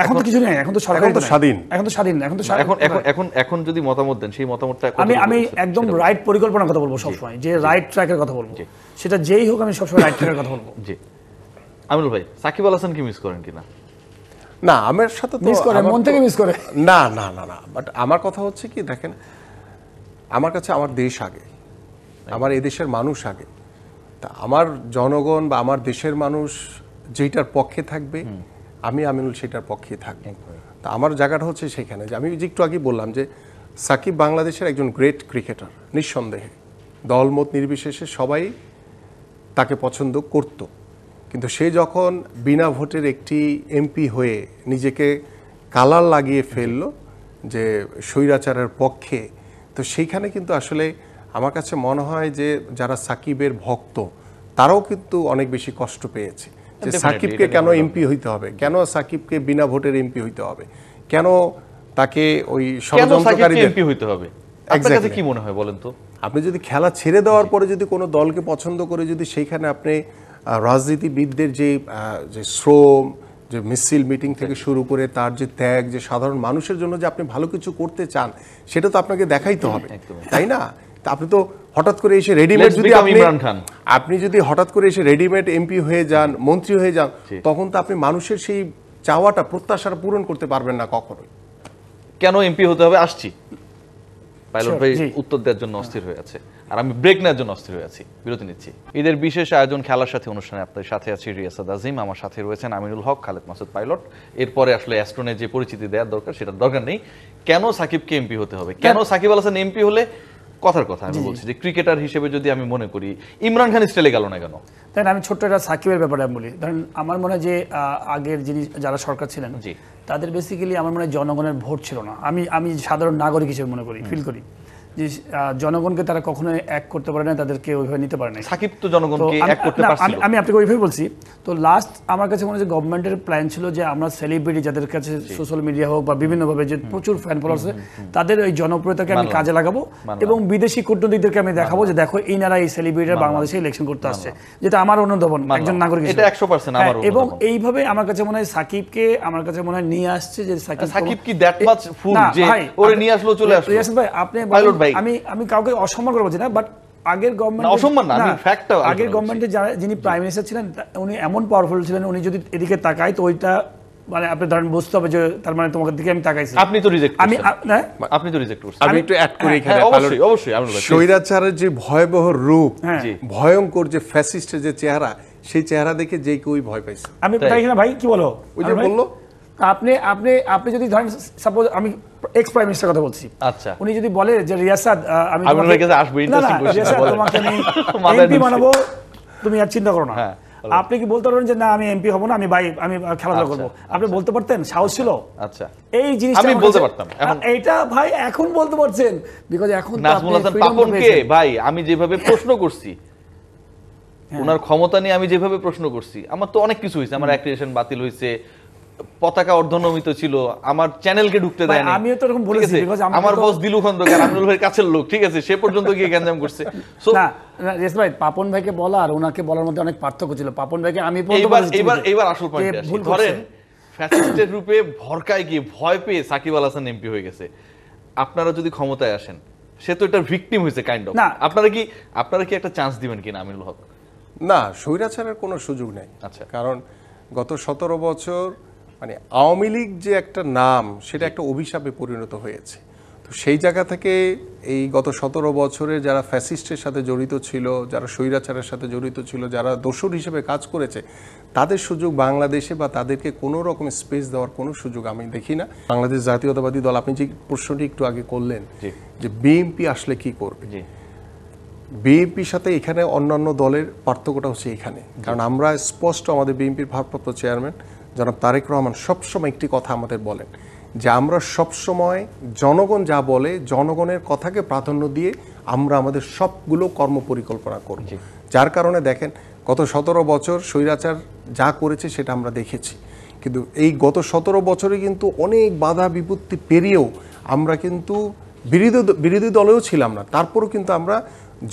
এখন তো কিছু নেই, এখন তো সরকার তো স্বাধীন, এখন যদি মতামত দেন, সেই মতামতটা আমি একদম রাইট পরিকল্পনার কথা বলবো সবসময়, যে রাইট ট্র্যাকের কথা বলবো, সেটা যেই হোক, আমি সবসময় রাইট ট্র্যাকের কথা বলবো। জি আমিনুল ভাই, সাকিব আল হাসান কি মিস করেন কিনা? না, আমার সাথে তো মিস করে, মন থেকে মিস করে। না না না না, বাট আমার কথা হচ্ছে কি, দেখেন আমার কাছে আমার দেশ আগে, আমার এই দেশের মানুষ আগে। তা আমার জনগণ বা আমার দেশের মানুষ যেটার পক্ষে থাকবে, আমি আমিনুল সেটার পক্ষে থাকবো। তা আমার জায়গাটা হচ্ছে সেখানে, যে আমি যে একটু আগে বললাম যে সাকিব বাংলাদেশের একজন গ্রেট ক্রিকেটার, নিঃসন্দেহে দলমত নির্বিশেষে সবাই তাকে পছন্দ করত। কিন্তু সে যখন বিনা ভোটের একটি এমপি হয়ে নিজেকে কালার লাগিয়ে ফেললো যে স্বৈরাচারের পক্ষে, তো সেইখানে কিন্তু আসলে আমার কাছে মনে হয় যে যারা সাকিবের ভক্ত তারাও কিন্তু অনেক বেশি কষ্ট পেয়েছে, যে সাকিবকে কেন এমপি হইতে হবে, কেন সাকিবকে বিনা ভোটের এমপি হইতে হবে, কেন তাকে ওই ষড়যন্ত্রকারীদের এমপি হইতে হবে। আপনার কাছে কি মনে হয় বলেন তো? আপনি যদি খেলা ছেড়ে দেওয়ার পরে যদি কোনো দলকে পছন্দ করে যদি সেইখানে আপনি রাজনীতিবিদদের যে শ্রম, যে মিছিল মিটিং থেকে শুরু করে তার যে ত্যাগ, যে সাধারণ মানুষের জন্য যে আপনি ভালো কিছু করতে চান, সেটা তো আপনাকে দেখাইতে হবে, তাই না? তা আপনি তো হঠাৎ করে এসে রেডিমেড যদি আপনি যদি হঠাৎ করে এসে রেডিমেড এমপি হয়ে যান, মন্ত্রী হয়ে যান, তখন তো আপনি মানুষের সেই চাওয়াটা, প্রত্যাশাটা পূরণ করতে পারবেন না কখনোই। কেন এমপি হতে হবে আসছি, পাইলট ভাই উত্তর দেওয়ার জন্য অস্থির হয়ে আছে, আর আমি ব্রেক নেওয়ার জন্য অস্থির হয়ে আছি। বিরতি নিচ্ছি। ঈদের বিশেষ আয়োজন খেলার সাথে অনুষ্ঠানে আপনাদের সাথে আছি রিয়াসাদ আজিম, আমার সাথে রয়েছেন আমিনুল হক, খালেদ মাসুদ পাইলট। এরপরে আসলে অ্যাস্ট্রোনের যে পরিচিতি দেওয়ার দরকার সেটার দরকার নেই। কেন সাকিবকে এমপি হতে হবে, কেন সাকিব আল হাসান এমপি হলে, কথার কথা আমি বলছি যে ক্রিকেটার হিসেবে যদি আমি মনে করি ইমরান খান স্টাইলে গেল না কেন? তাই আমি ছোট্ট একটা সাকিবের ব্যাপারে বলি। ধরেন আমার মনে হয় যে আগের যিনি যারা সরকার ছিলেন তাদের বেসিক্যালি আমার মনে হয় জনগণের ভোট ছিল না। আমি সাধারণ নাগরিক হিসেবে মনে করি, ফিল করি যে জনগণকে তারা কখনোই এক করতে পারে না, তাদেরকে ওইভাবে নিতে পারে না। সাকিব তো জনগণকে এক করতে পারছিল। আমি আপনাকে ওইভাবে বলছি। তো লাস্ট আমার কাছে মনে হয় যে গভর্নমেন্টের প্ল্যান ছিল যে আমরা সেলিব্রিটি যাদের কাছে সোশ্যাল মিডিয়া হোক বা বিভিন্নভাবে যে প্রচুর ফ্যান ফলোয়ার্স আছে, তাদের ওই জনপ্রিয়তাকে আমি কাজে লাগাবো এবং বিদেশি কূটনীতিকদেরকে আমি দেখাবো যে দেখো ইনারা এই সেলিব্রিটিরা বাংলাদেশে ইলেকশন করতে আসছে, যেটা আমার অনুধাবন একজন নাগরিক হিসেবে। এটা 100% আমার অনুধাবন। এবং এইভাবে আমার কাছে মনে হয় সাকিবকে আমার কাছে মনে হয় নিয়ে আসছে যে সাকিব কি দ্যাট মাচ ফুল যে ওরে নিয়ে আসলো, চলে আসলো। রিয়াসাদ ভাই আপনি আমি কাউকে অসম্মান করে বলছি না, বাট আগের গভর্নমেন্টে যিনি প্রাইম মিনিস্টার ছিলেন উনি এমন পাওয়ারফুল ছিলেন, উনি যদি এদিকে তাকায় তো ওইটা মানে আপনি ধরেন বুঝতে হবে যে তার মানে তোমাকে দিকে আমি তাকাইছি। আপনি তো রিজেক্ট করছেন। আমি একটু অ্যাড করি এখানে, অবশ্যই স্বৈরাচারের যে ভয়াবহ রূপ, ভয়ঙ্কর যে ফ্যাসিস্টের যে চেহারা, সেই চেহারা দেখে যে কেউই ভয় পাইছে। আমি তাই না ভাই, কি বলো ওই যে বললো আপনি যদি ধরেন সাপোজ আমি এক্স প্রাইম মিনিস্টার কথা বলছি, আচ্ছা উনি যদি বলে যে রিয়াসাদ আমি তোমাকে এমপি বানাবো, তুমি আর চিন্তা করো না, আপনি কি বলতে পারবেন যে না আমি এমপি হব না, আমি খেলাধুলা করবো? আপনি বলতে পারতেন? সাহস ছিল? আচ্ছা, এই জিনিসটা আমি বলতে পারতাম। এইটা ভাই এখন বলতে পারছেন, বিকজ এখন নাজমুল হাসান পাপনকে ভাই আমি যেভাবে প্রশ্ন করছি, ওনার ক্ষমতা নিয়ে আমি যেভাবে প্রশ্ন করছি, আমার তো অনেক কিছু হয়েছে। আমার অ্যাক্রিডিটেশন বাতিল হয়েছে, পতাকা অর্ধনমিত ছিল, আমার চ্যানেলকে ঢুকতে দেয়নি। আমিও তো এরকম বলেছি, আমার বস দিলু খন্দকার আমিনুল ভাইয়ের কাছের লোক, ঠিক আছে, সে পর্যন্ত গিয়ে গ্যাঞ্জাম করছে। না রেস ভাই, পাপন ভাইকে বলা আর ওনাকে বলার মধ্যে অনেক পার্থক্য ছিল। পাপন ভাইকে আমি এবার আসল পয়েন্টে আসি। ধরেন ফ্যাসিস্টের রূপে ভরকায় গিয়ে ভয় পেয়ে সাকিব আল হাসান এমপি হয়ে গেছে। আপনারা যদি ক্ষমতায় আসেন, সে তো এটা ভিকটিম হয়েছে কাইন্ড অফ। আপনারা কি একটা চান্স দিবেন কিনা আমিনুল হক? না, স্বৈরাচারের কোনো সুযোগ নেই। আচ্ছা, কারণ গত 17 বছর মানে আওয়ামী লীগ যে একটা নাম, সেটা একটা অভিশাপে পরিণত হয়েছে। তো সেই জায়গা থেকে এই গত 17 বছরে যারা ফ্যাসিস্টের সাথে জড়িত ছিল, যারা স্বৈরাচারের সাথে জড়িত ছিল, যারা দোসর হিসেবে কাজ করেছে, তাদের সুযোগ বাংলাদেশে বা তাদেরকে কোনো রকম স্পেস দেওয়ার কোনো সুযোগ আমি দেখি না। বাংলাদেশ জাতীয়তাবাদী দল, আপনি যে প্রশ্নটি একটু আগে করলেন যে বিএনপি আসলে কি করবে, বিএনপির সাথে এখানে অন্যান্য দলের পার্থক্যটা হচ্ছে এখানে। কারণ আমরা স্পষ্ট, আমাদের বিএনপির ভারপ্রাপ্ত চেয়ারম্যান জনাব তারেক রহমান সবসময় একটি কথা আমাদের বলেন যে আমরা সবসময় জনগণ যা বলে, জনগণের কথাকে প্রাধান্য দিয়ে আমরা আমাদের সবগুলো কর্ম পরিকল্পনা করব। যার কারণে দেখেন গত 17 বছর স্বৈরাচার যা করেছে সেটা আমরা দেখেছি, কিন্তু এই গত 17 বছরে কিন্তু অনেক বাধা বিপত্তি পেরিয়েও আমরা কিন্তু বিরোধী দলেও ছিলাম না, তারপরও কিন্তু আমরা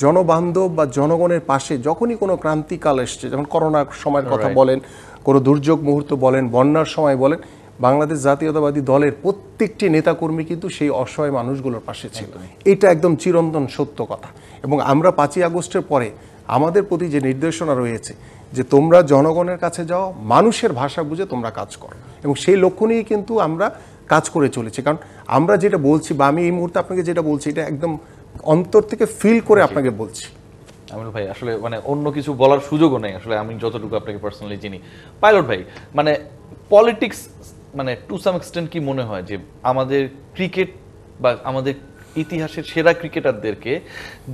জনবান্ধব বা জনগণের পাশে যখনই কোনো ক্রান্তিকাল এসছে, যেমন করোনার সময়ের কথা বলেন, কোনো দুর্যোগ মুহূর্ত বলেন, বন্যার সময় বলেন, বাংলাদেশ জাতীয়তাবাদী দলের প্রত্যেকটি নেতাকর্মী কিন্তু সেই অসহায় মানুষগুলোর পাশে ছিল। এটা একদম চিরন্তন সত্য কথা। এবং আমরা 5ই আগস্টের পরে আমাদের প্রতি যে নির্দেশনা রয়েছে যে তোমরা জনগণের কাছে যাও, মানুষের ভাষা বুঝে তোমরা কাজ করো, এবং সেই লক্ষ্য নিয়েই কিন্তু আমরা কাজ করে চলেছি। কারণ আমরা যেটা বলছি বা আমি এই মুহূর্তে আপনাকে যেটা বলছি, এটা একদম অন্তর থেকে ফিল করে আপনাকে বলছি। আমিনুল ভাই আসলে মানে অন্য কিছু বলার সুযোগও নেই আসলে, আমি যতটুকু আপনাকে পার্সোনালি চিনি। পাইলট ভাই, মানে পলিটিক্স মানে টু সাম এক্সটেন্ট কি মনে হয় যে আমাদের ক্রিকেট বা আমাদের ইতিহাসের সেরা ক্রিকেটারদেরকে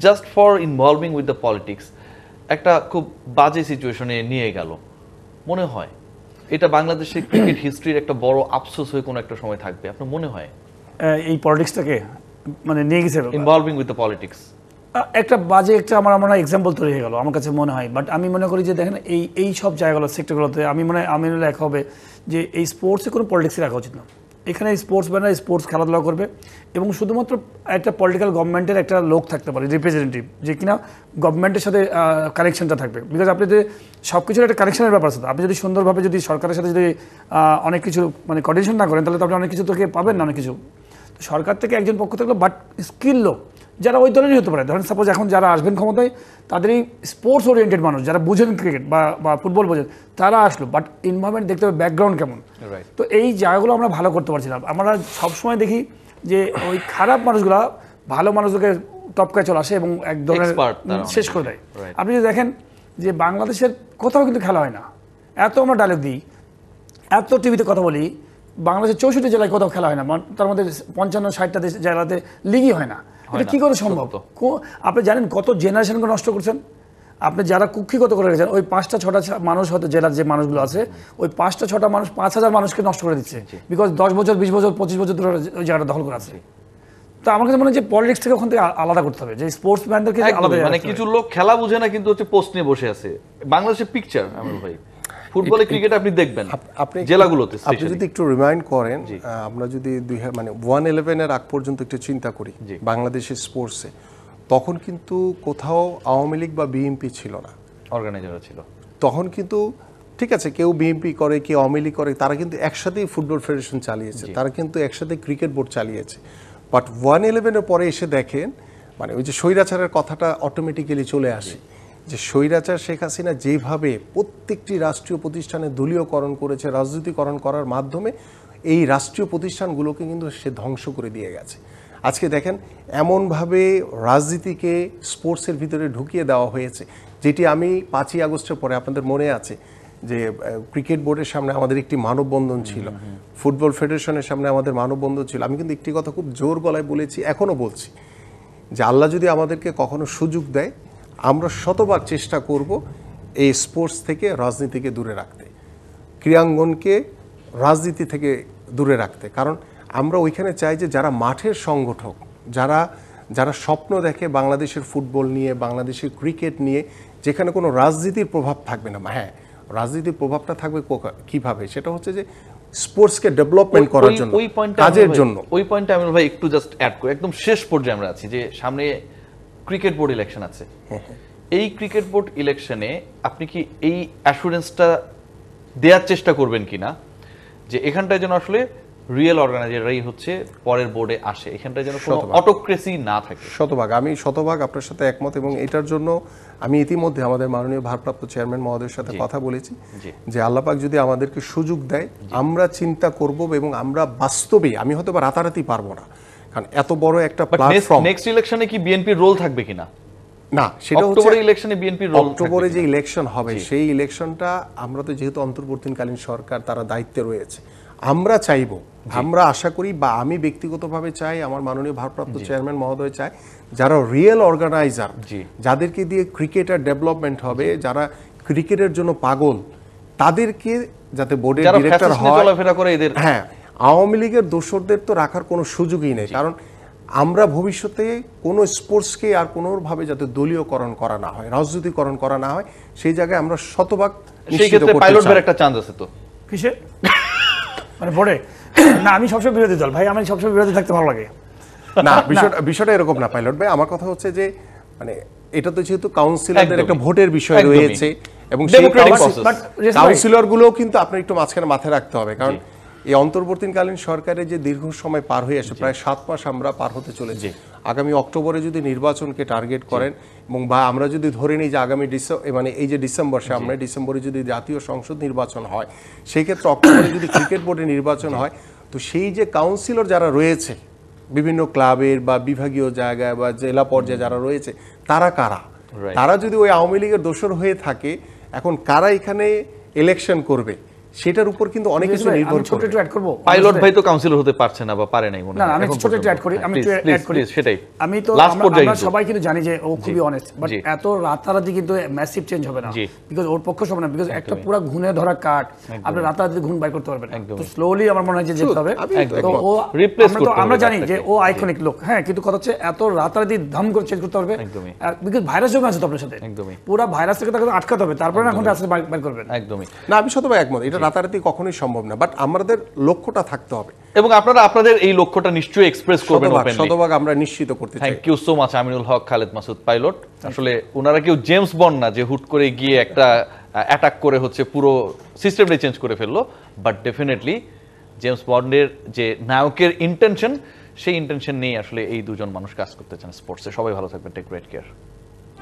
just for involving with the politics একটা খুব বাজে সিচুয়েশনে নিয়ে গেল? মনে হয় এটা বাংলাদেশের ক্রিকেট হিস্ট্রির একটা বড় আফসোস হয়ে কোনো একটা সময় থাকবে, আপনার মনে হয়? এই পলিটিক্সটাকে মানে নিয়ে গেছে ইনভলভিং উইথ দ্য পলিটিক্স একটা বাজে একটা আমার মনে হয় এক্সাম্পল তৈরি হয়ে গেল আমার কাছে মনে হয়। বাট আমি মনে করি যে দেখেন এই সব জায়গাগুলো সেক্টরগুলোতে আমি মনে হয় আমিনুল এক হবে যে এই স্পোর্টসে কোনো পলিটিক্স রাখা উচিত না। এখানে স্পোর্টস ম্যানরা স্পোর্টস খেলাধুলা করবে এবং শুধুমাত্র একটা পলিটিক্যাল গভর্নমেন্টের একটা লোক থাকতে পারে রিপ্রেজেন্টেটিভ, যে কিনা গভর্নমেন্টের সাথে কানেকশনটা থাকবে। বিকজ আপনি যে সব কিছুর একটা কানেকশনের ব্যাপার আছে, আপনি যদি সুন্দরভাবে যদি সরকারের সাথে যদি অনেক কিছু মানে কোঅর্ডিনেশন না করেন, তাহলে তো আপনি অনেক কিছু তোকে পাবেন না অনেক কিছু। সরকার থেকে একজন পক্ষ থাকলো, বাট স্কিল লোক যারা ওই দলেরই হতে পারে। ধরেন সাপোজ এখন যারা আসবেন ক্ষমতায়, তাদের এই স্পোর্টস ওরিয়েন্টেড মানুষ যারা বুঝেন ক্রিকেট বা ফুটবল বোঝেন, তারা আসলো, বাট ইনভারমেন্ট দেখতে হবে ব্যাকগ্রাউন্ড কেমন। তো এই জায়গাগুলো আমরা ভালো করতে পারছিলাম। আমরা সবসময় দেখি যে ওই খারাপ মানুষগুলা ভালো মানুষদেরকে টপকায় চলে আসে এবং এক ধরনের শেষ করে দেয়। আপনি যদি দেখেন যে বাংলাদেশের কোথাও কিন্তু খেলা হয় না, এত আমরা ডায়লগ দিই, এত টিভিতে কথা বলি, বাংলাদেশের 64 জেলায় কোথাও খেলা হয় না, তার মধ্যে 55-60টা জেলাতে লিগই হয় না। এটা কি করে সম্ভব? আপনি জানেন কত জেনারেশনকে নষ্ট করছেন আপনি, যারা কুক্ষিগত করে রেখেছেন। ওই 5-6টা মানুষ হয়তো জেলার যে মানুষগুলো আছে, ওই 5-6টা মানুষ 5000 মানুষকে নষ্ট করে দিচ্ছে, বিকজ 10 বছর 20 বছর 25 বছর ধরে ওই জায়গাটা দখল করে আছে। তো আমার কাছে মনে হয় যে পলিটিক্স থেকে ওখান থেকে আলাদা করতে হবে, যে স্পোর্টস ম্যানদেরকে আলাদা। মানে কিছু লোক খেলা বুঝে না, কিন্তু হচ্ছে পোস্ট নিয়ে বসে আছে। বাংলাদেশের পিকচার আমির ভাই, ফুটবলে ক্রিকেট আপনি দেখবেন আপনি জেলাগুলোতে, আপনি যদি একটু রিমাইন্ড করেন, আমরা যদি 111 এর আগ পর্যন্ত একটু চিন্তা করি বাংলাদেশের স্পোর্টসে, তখন কিন্তু কোথাও আওয়ামী লীগ বা বিএনপি ছিল না, অর্গানাইজার ছিল। তখন কিন্তু ঠিক আছে, কেউ বিএনপি করে, কেউ আওয়ামী লীগ করে, তারা কিন্তু একসাথেই ফুটবল ফেডারেশন চালিয়েছে, তারা কিন্তু একসাথে ক্রিকেট বোর্ড চালিয়েছে। বাট 111 এর পরে এসে দেখেন, মানে ওই যে স্বৈরাচারের কথাটা অটোমেটিক্যালি চলে আসে, যে স্বৈরাচার শেখ হাসিনা যেভাবে প্রত্যেকটি রাষ্ট্রীয় প্রতিষ্ঠানে দলীয়করণ করেছে, রাজনীতিকরণ করার মাধ্যমে এই রাষ্ট্রীয় প্রতিষ্ঠানগুলোকে কিন্তু সে ধ্বংস করে দিয়ে গেছে। আজকে দেখেন এমনভাবে রাজনীতিকে স্পোর্টসের ভিতরে ঢুকিয়ে দেওয়া হয়েছে, যেটি আমি 5ই আগস্টের পরে আপনাদের মনে আছে যে ক্রিকেট বোর্ডের সামনে আমাদের একটি মানববন্ধন ছিল, ফুটবল ফেডারেশনের সামনে আমাদের মানববন্ধন ছিল। আমি কিন্তু একটি কথা খুব জোর গলায় বলেছি, এখনও বলছি, যে আল্লাহ যদি আমাদেরকে কখনো সুযোগ দেয়, আমরা শতবার চেষ্টা করব এই স্পোর্টস থেকে রাজনীতিকে দূরে রাখতে, ক্রীড়াঙ্গনকে রাজনীতি থেকে দূরে রাখতে। কারণ আমরা ওইখানে চাই যে যারা মাঠের সংগঠক, যারা স্বপ্ন দেখে বাংলাদেশের ফুটবল নিয়ে, বাংলাদেশের ক্রিকেট নিয়ে, যেখানে কোনো রাজনীতির প্রভাব থাকবে না। হ্যাঁ, রাজনীতির প্রভাবটা থাকবে কিভাবে? সেটা হচ্ছে যে স্পোর্টসকে ডেভেলপমেন্ট করার জন্য, কাজের জন্য। ওই পয়েন্টটা আমি ভাই একটু জাস্ট অ্যাড করি, একদম শেষ পর্যায়ে আমরা আছি, যে সামনে ক্রিকেট বোর্ড ইলেকশন আছে। এই ক্রিকেট বোর্ড ইলেকশনে আপনি কি এই অ্যাসুরেন্সটা দেওয়ার চেষ্টা করবেন কিনা যে এখানটায় যেন আসলে রিয়েল অর্গানাইজাররাই হচ্ছে পরের বোর্ডে আসে, এখানটায় যেন কোনো অটোক্রেসি না থাকে? আমি শতভাগ আপনার সাথে একমত, এবং এটার জন্য আমি ইতিমধ্যে আমাদের মাননীয় ভারপ্রাপ্ত চেয়ারম্যান মহোদয়ের সাথে কথা বলেছি, যে আল্লাহ পাক যদি আমাদেরকে সুযোগ দেয়, আমরা চিন্তা করব এবং আমরা বাস্তবে, আমি হয়তো বা রাতারাতি পারবো না, কারণ এত বড় একটা প্ল্যাটফর্ম। নেক্সট ইলেকশনে কি বিএনপির রোল থাকবে কিনা? না, সেটা হচ্ছে অক্টোবরের ইলেকশনে বিএনপির রোল, অক্টোবরে যে ইলেকশন হবে সেই ইলেকশনটা আমরা তো যেহেতু অন্তর্বর্তীকালীন সরকার, তারা দায়িত্বে রয়েছে, আমরা চাইবো, আমরা আশা করি, বা আমি ব্যক্তিগতভাবে চাই, আমার মাননীয় ভারপ্রাপ্ত চেয়ারম্যান মহোদয় চায়, যারা রিয়েল অর্গানাইজার, যাদেরকে দিয়ে ক্রিকেটার ডেভেলপমেন্ট হবে, যারা ক্রিকেটের জন্য পাগল, তাদেরকে যাতে বোর্ডের ডিরেক্টর হয়। হ্যাঁ, আওয়ামী লীগের দোসরদের তো রাখার কোনো সুযোগই নেই, কারণ আমরা ভবিষ্যতে কোনো স্পোর্টসকে আর কোনোভাবে যাতে দলীয়করণ করা না হয়, রাজনীতিকরণ করা না হয়, সেই জায়গায় আমরা শতভাগ সেই ক্ষেত্রে পাইলট বের একটা চান্স আছে। তো কিসে মানে বোর্ডে? না, আমি সবসময় বিরোধী দল ভাই, আমি সবসময় বিরোধী থাকতে ভালো লাগে না। বিষয়টা এরকম না পাইলট ভাই, আমার কথা হচ্ছে যে মানে এটা তো যেহেতু কাউন্সিলরদের একটা ভোটের বিষয় রয়েছে, এবং সেই কাউন্সিলর গুলোও কিন্তু আপনার একটু মাঝখানে মাথায় রাখতে হবে, কারণ এই অন্তর্বর্তীকালীন সরকারের যে দীর্ঘ সময় পার হয়ে আসে, প্রায় 7 মাস আমরা পার হতে চলেছি। আগামী অক্টোবরে যদি নির্বাচনকে টার্গেট করেন, এবং বা আমরা যদি ধরে নিই যে আগামী মানে এই যে ডিসেম্বর, সামনে ডিসেম্বরে যদি জাতীয় সংসদ নির্বাচন হয়, সেই ক্ষেত্রে অক্টোবরে যদি ক্রিকেট বোর্ডের নির্বাচন হয়, তো সেই যে কাউন্সিলর যারা রয়েছে বিভিন্ন ক্লাবের বা বিভাগীয় জায়গায় বা জেলা পর্যায়ে যারা রয়েছে, তারা কারা? তারা যদি ওই আওয়ামী লীগের দোসর হয়ে থাকে, এখন কারা এখানে ইলেকশন করবে, সেটার উপর কিন্তু অনেক কিছু নির্ভর করে। ছোট একটু অ্যাড করব, পাইলট ভাই তো কাউন্সিলর হতে পারছে না বা পারে নাই মনে হয়। না, আমি ছোট একটু অ্যাড করি, সেটাই। আমি তো আমরা সবাই কিন্তু জানি যে ও খুবই অনেস্ট, বাট এত রাতারাতি কিন্তু ম্যাসিভ চেঞ্জ হবে না, বিকজ ওর পক্ষ সব না, বিকজ একটা পুরো ঘুনে ধরা কাঠ, আপনি রাতারাতি ঘুম বাই করতে পারবেন, তো স্লোলি আমার মনে হয় যে যেতে হবে। তো ও আমরা জানি যে ও আইকনিক লোক, হ্যাঁ, কিন্তু কথা হচ্ছে এত রাতারাতি ধাম করে চেঞ্জ করতে পারবে, বিকজ ভাইরাস জমে আছে তো আপনার সাথে, পুরো ভাইরাস থেকে তাকে আটকাতে হবে, তারপরে এখন রাস্তা বাইর করবেন। একদমই না, আমি শতভাগ একমত, এটা রাতারাতি কখনোই সম্ভব না, বাট আমাদের লক্ষ্যটা থাকতে হবে এবং আপনারা আপনাদের এই লক্ষ্যটা নিশ্চয়ই এক্সপ্রেস করবেন ওপেনলি। শতভাগ আমরা নিশ্চিত করতে চাই। Thank you so much Aminul Haque, Khaled Masud Pilot. আসলে ওনারা কেউ জেমস বন্ড না যে হুট করে গিয়ে একটা অ্যাটাক করে হচ্ছে পুরো সিস্টেমটাই চেঞ্জ করে ফেললো, বাট ডেফিনেটলি জেমস বন্ডের যে নায়কের ইন্টেনশন, সেই ইন্টেনশন নিয়ে আসলে এই দুজন মানুষ কাজ করতে চান স্পোর্টসে। সবাই ভালো থাকবেন, টেক গ্রেট কেয়ার।